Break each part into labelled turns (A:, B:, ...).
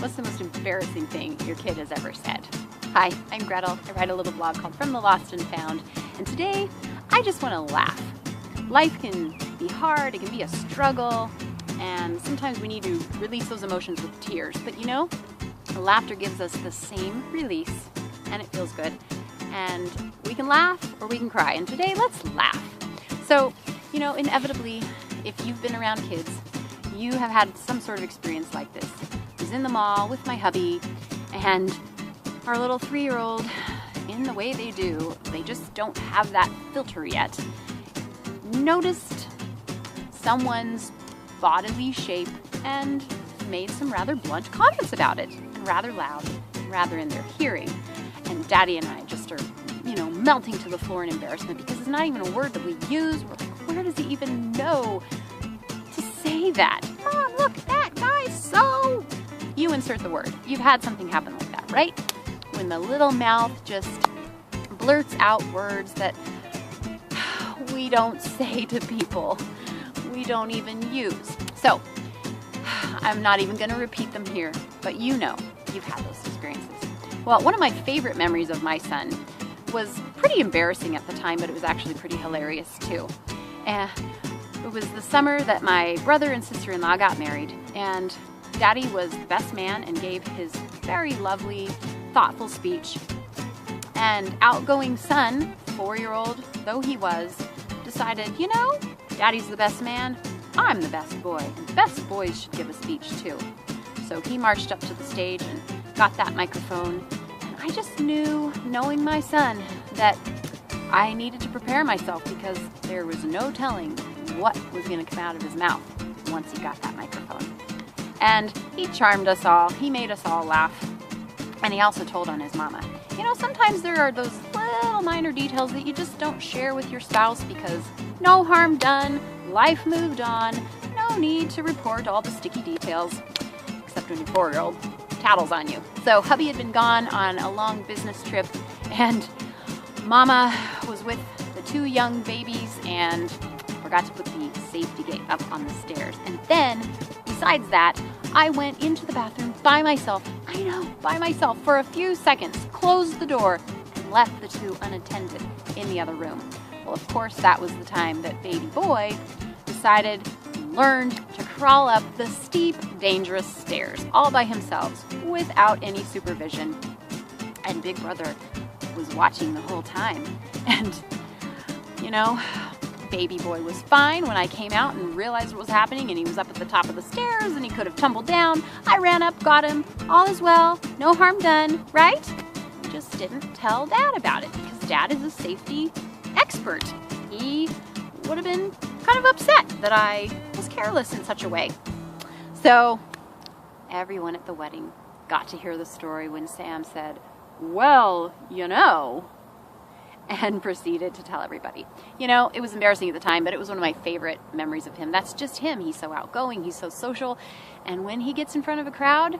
A: What's the most embarrassing thing your kid has ever said? Hi, I'm Gretel. I write a little blog called From the Lost and Found, and today I just want to laugh. Life can be hard, it can be a struggle, and sometimes we need to release those emotions with tears. But you know, laughter gives us the same release, and it feels good. And we can laugh or we can cry, and today let's laugh. So, you know, inevitably, if you've been around kids, you have had some sort of experience like this. I was in the mall with my hubby, and our little 3-year-old, in the way they do, they just don't have that filter yet, noticed someone's bodily shape and made some rather blunt comments about it, and rather loud, rather in their hearing. And Daddy and I just are, melting to the floor in embarrassment because it's not even a word that we use. We're like, where does he even know to say that? Mom, look, that guy's so... You insert the word. You've had something happen like that, right? When the little mouth just blurts out words that we don't say to people. We don't even use. So, I'm not even going to repeat them here, but you know you've had those experiences. Well, one of my favorite memories of my son was pretty embarrassing at the time, but it was actually pretty hilarious too. It was the summer that my brother and sister-in-law got married, and Daddy was the best man and gave his very lovely, thoughtful speech. And outgoing son, 4-year-old though he was, decided, Daddy's the best man, I'm the best boy, and the best boys should give a speech too. So he marched up to the stage and got that microphone, and I just knew, knowing my son, that I needed to prepare myself because there was no telling what was going to come out of his mouth once he got that microphone. And he charmed us all, he made us all laugh, and he also told on his mama. Sometimes there are those little minor details that you just don't share with your spouse because no harm done, life moved on, no need to report all the sticky details, except when your 4-year-old tattles on you. So hubby had been gone on a long business trip, and Mama was with the 2 young babies and forgot to put the safety gate up on the stairs. And then, besides that, I went into the bathroom by myself, for a few seconds, closed the door, and left the 2 unattended in the other room. Well, of course, that was the time that baby boy learned to crawl up the steep, dangerous stairs all by himself without any supervision. And Big Brother was watching the whole time. And, baby boy was fine when I came out and realized what was happening, and he was up at the top of the stairs and he could have tumbled down. I ran up, got him, all is well, no harm done, right? We just didn't tell Dad about it because Dad is a safety expert. He would have been kind of upset that I was careless in such a way. So everyone at the wedding got to hear the story when Sam said, well, and proceeded to tell everybody. It was embarrassing at the time, but it was one of my favorite memories of him. That's just him. He's so outgoing, he's so social, and when he gets in front of a crowd,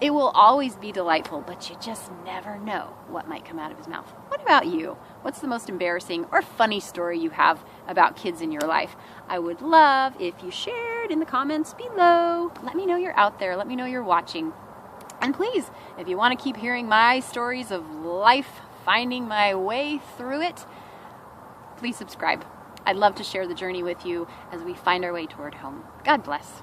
A: it will always be delightful, but you just never know what might come out of his mouth. What about you? What's the most embarrassing or funny story you have about kids in your life? I would love if you shared in the comments below. Let me know you're out there. Let me know you're watching. And please, if you want to keep hearing my stories of life, finding my way through it, please subscribe. I'd love to share the journey with you as we find our way toward home. God bless.